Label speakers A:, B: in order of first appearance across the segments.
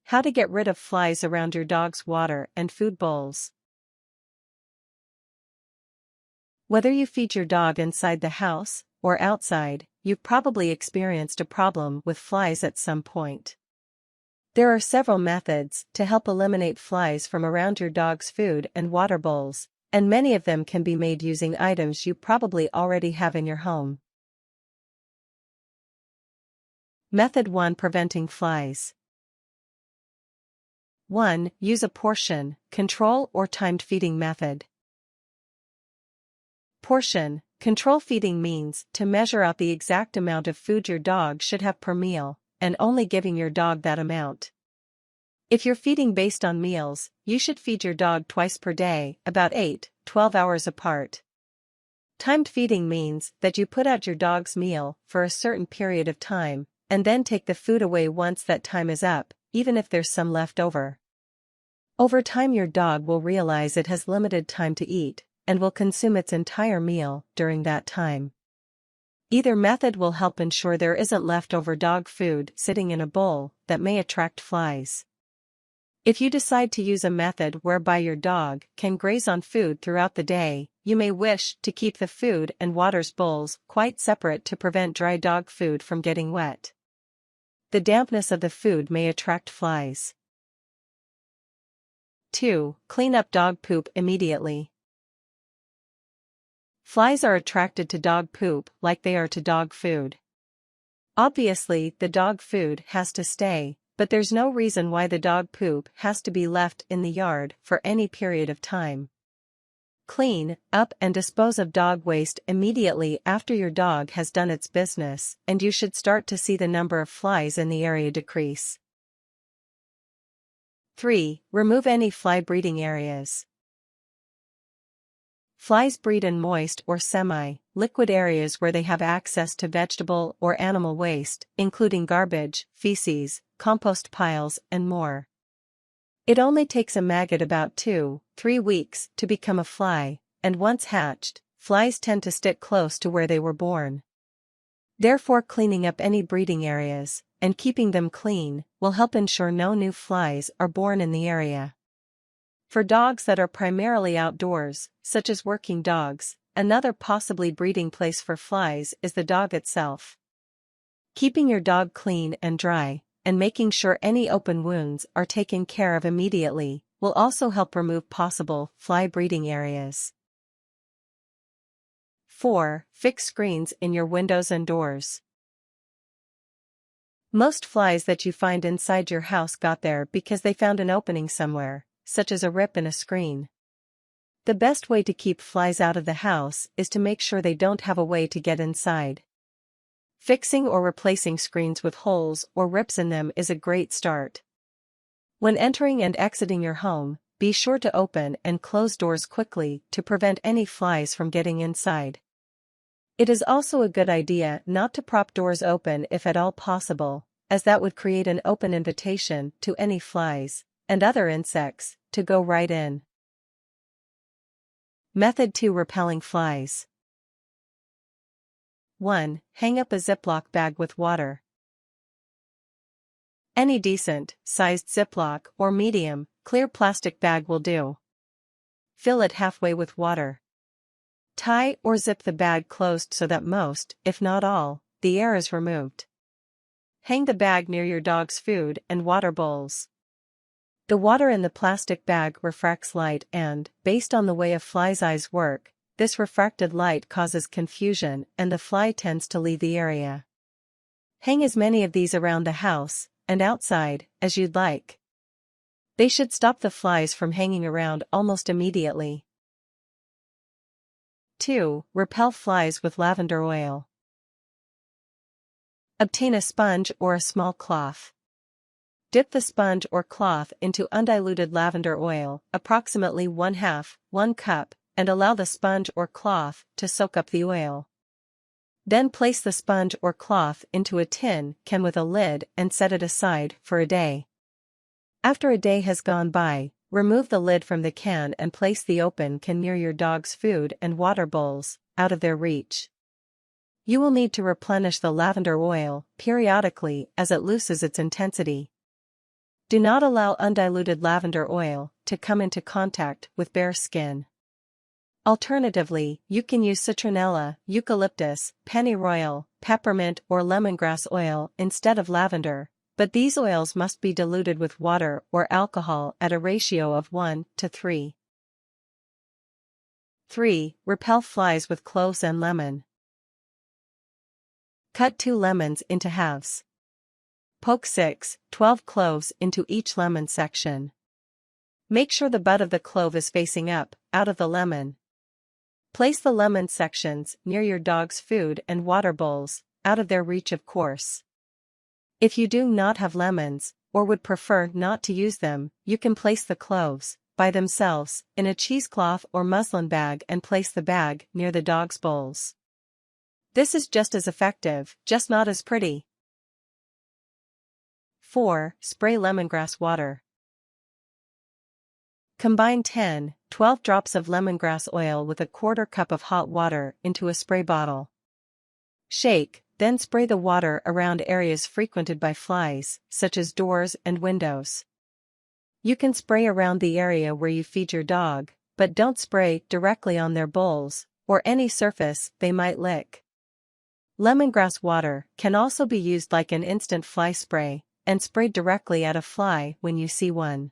A: How to get rid of flies around your dog's water and food bowls. Whether you feed your dog inside the house or outside, you've probably experienced a problem with flies at some point. There are several methods to help eliminate flies from around your dog's food and water bowls, and many of them can be made using items you probably already have in your home. Method 1: Preventing flies. 1. Use a portion, control or timed feeding method. Portion control feeding means to measure out the exact amount of food your dog should have per meal, and only giving your dog that amount. If you're feeding based on meals, you should feed your dog twice per day, about 8-12 hours apart. Timed feeding means that you put out your dog's meal for a certain period of time, and then take the food away once that time is up, even if there's some left over. Over time your dog will realize it has limited time to eat, and will consume its entire meal during that time. Either method will help ensure there isn't leftover dog food sitting in a bowl that may attract flies. If you decide to use a method whereby your dog can graze on food throughout the day, you may wish to keep the food and water's bowls quite separate to prevent dry dog food from getting wet. The dampness of the food may attract flies. 2. Clean up dog poop immediately. Flies are attracted to dog poop like they are to dog food. Obviously, the dog food has to stay, but there's no reason why the dog poop has to be left in the yard for any period of time. Clean up and dispose of dog waste immediately after your dog has done its business, and you should start to see the number of flies in the area decrease. 3. Remove any fly breeding areas. Flies breed in moist or semi-liquid areas where they have access to vegetable or animal waste, including garbage, feces, compost piles, and more. It only takes a maggot about 2-3 weeks to become a fly, and once hatched, flies tend to stick close to where they were born. Therefore, cleaning up any breeding areas, and keeping them clean, will help ensure no new flies are born in the area. For dogs that are primarily outdoors, such as working dogs, another possibly breeding place for flies is the dog itself. Keeping your dog clean and dry, and making sure any open wounds are taken care of immediately, will also help remove possible fly breeding areas. 4. Fix screens in your windows and doors. Most flies that you find inside your house got there because they found an opening somewhere, such as a rip in a screen. The best way to keep flies out of the house is to make sure they don't have a way to get inside. Fixing or replacing screens with holes or rips in them is a great start. When entering and exiting your home, be sure to open and close doors quickly to prevent any flies from getting inside. It is also a good idea not to prop doors open if at all possible, as that would create an open invitation to any flies and other insects to go right in. Method 2: Repelling flies. 1. Hang up a ziplock bag with water. Any decent-sized ziplock or medium, clear plastic bag will do. Fill it halfway with water. Tie or zip the bag closed so that most, if not all, the air is removed. Hang the bag near your dog's food and water bowls. The water in the plastic bag refracts light and, based on the way a fly's eyes work, this refracted light causes confusion and the fly tends to leave the area. Hang as many of these around the house, and outside, as you'd like. They should stop the flies from hanging around almost immediately. 2. Repel flies with lavender oil. Obtain a sponge or a small cloth. Dip the sponge or cloth into undiluted lavender oil, approximately 1/2 cup, and allow the sponge or cloth to soak up the oil. Then place the sponge or cloth into a tin can with a lid and set it aside for a day. After a day has gone by, remove the lid from the can and place the open can near your dog's food and water bowls, out of their reach. You will need to replenish the lavender oil periodically as it loses its intensity. Do not allow undiluted lavender oil to come into contact with bare skin. Alternatively, you can use citronella, eucalyptus, pennyroyal, peppermint or lemongrass oil instead of lavender, but these oils must be diluted with water or alcohol at a ratio of 1:3. 3. Repel flies with cloves and lemon. Cut 2 lemons into halves. Poke 6-12 cloves into each lemon section. Make sure the butt of the clove is facing up, out of the lemon. Place the lemon sections near your dog's food and water bowls, out of their reach of course. If you do not have lemons, or would prefer not to use them, you can place the cloves, by themselves, in a cheesecloth or muslin bag and place the bag near the dog's bowls. This is just as effective, just not as pretty. 4. Spray lemongrass water. Combine 10-12 drops of lemongrass oil with a quarter cup of hot water into a spray bottle. Shake, then spray the water around areas frequented by flies, such as doors and windows. You can spray around the area where you feed your dog, but don't spray directly on their bowls, or any surface they might lick. Lemongrass water can also be used like an instant fly spray, and sprayed directly at a fly when you see one.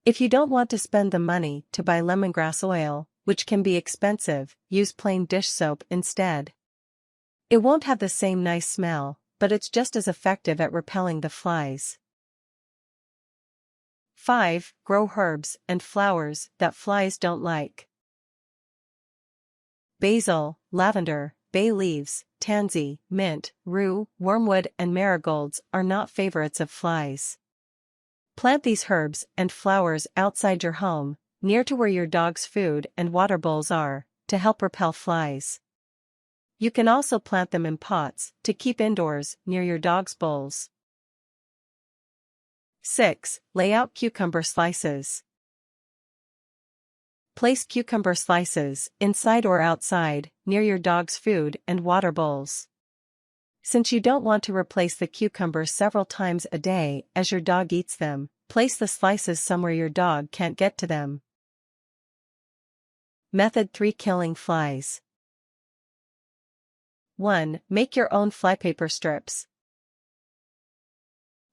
A: If you don't want to spend the money to buy lemongrass oil, which can be expensive, use plain dish soap instead. It won't have the same nice smell, but it's just as effective at repelling the flies. 5. Grow herbs and flowers that flies don't like. Basil, lavender, bay leaves, tansy, mint, rue, wormwood and marigolds are not favorites of flies. Plant these herbs and flowers outside your home, near to where your dog's food and water bowls are, to help repel flies. You can also plant them in pots to keep indoors near your dog's bowls. 6. Lay out cucumber slices. Place cucumber slices inside or outside, near your dog's food and water bowls. Since you don't want to replace the cucumbers several times a day as your dog eats them, place the slices somewhere your dog can't get to them. Method 3. Killing flies. 1. Make your own flypaper strips.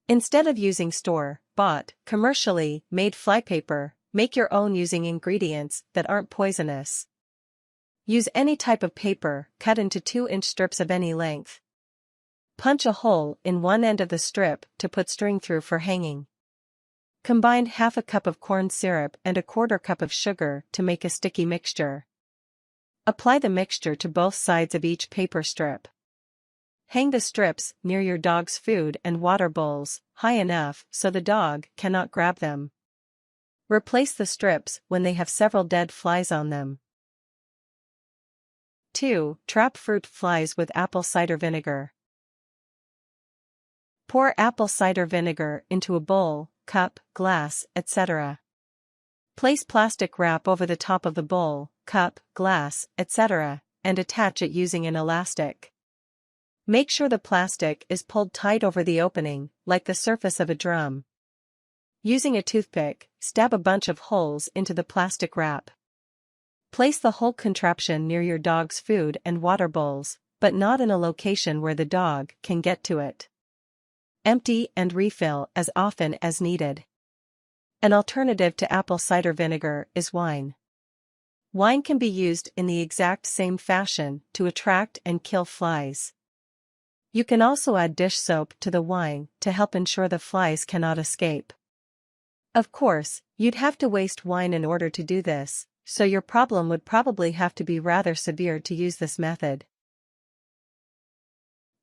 A: Instead of using store-bought, commercially made flypaper, make your own using ingredients that aren't poisonous. Use any type of paper cut into 2-inch strips of any length. Punch a hole in one end of the strip to put string through for hanging. Combine half a cup of corn syrup and a quarter cup of sugar to make a sticky mixture. Apply the mixture to both sides of each paper strip. Hang the strips near your dog's food and water bowls, high enough so the dog cannot grab them. Replace the strips when they have several dead flies on them. 2. Trap fruit flies with apple cider vinegar. Pour apple cider vinegar into a bowl, cup, glass, etc. Place plastic wrap over the top of the bowl, cup, glass, etc., and attach it using an elastic. Make sure the plastic is pulled tight over the opening, like the surface of a drum. Using a toothpick, stab a bunch of holes into the plastic wrap. Place the whole contraption near your dog's food and water bowls, but not in a location where the dog can get to it. Empty and refill as often as needed. An alternative to apple cider vinegar is wine. Wine can be used in the exact same fashion to attract and kill flies. You can also add dish soap to the wine to help ensure the flies cannot escape. Of course, you'd have to waste wine in order to do this, so your problem would probably have to be rather severe to use this method.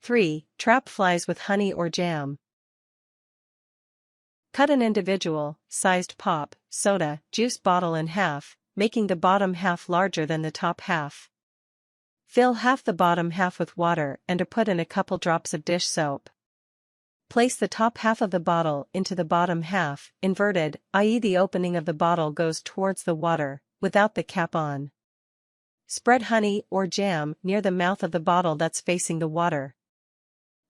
A: 3. Trap flies with honey or jam. Cut an individual-sized pop, soda, juice bottle in half, making the bottom half larger than the top half. Fill half the bottom half with water and put in a couple drops of dish soap. Place the top half of the bottle into the bottom half, inverted, i.e. the opening of the bottle goes towards the water, without the cap on. Spread honey or jam near the mouth of the bottle that's facing the water.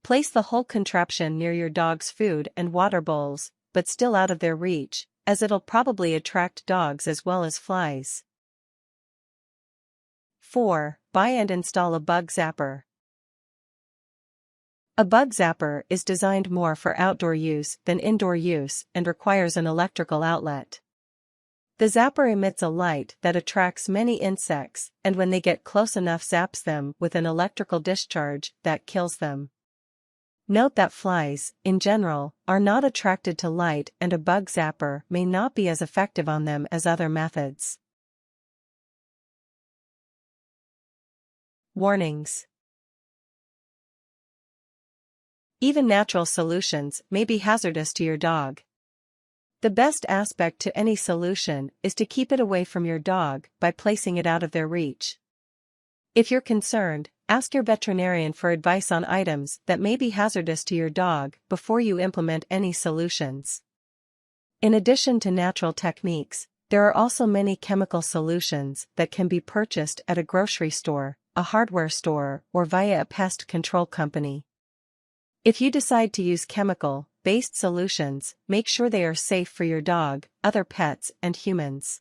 A: Place the whole contraption near your dog's food and water bowls, but still out of their reach, as it'll probably attract dogs as well as flies. 4. Buy and install a bug zapper. A bug zapper is designed more for outdoor use than indoor use and requires an electrical outlet. The zapper emits a light that attracts many insects, and when they get close enough zaps them with an electrical discharge that kills them. Note that flies, in general, are not attracted to light, and a bug zapper may not be as effective on them as other methods. Warnings. Even natural solutions may be hazardous to your dog. The best aspect to any solution is to keep it away from your dog by placing it out of their reach. If you're concerned, ask your veterinarian for advice on items that may be hazardous to your dog before you implement any solutions. In addition to natural techniques, there are also many chemical solutions that can be purchased at a grocery store, a hardware store, or via a pest control company. If you decide to use chemical-based solutions, make sure they are safe for your dog, other pets, and humans.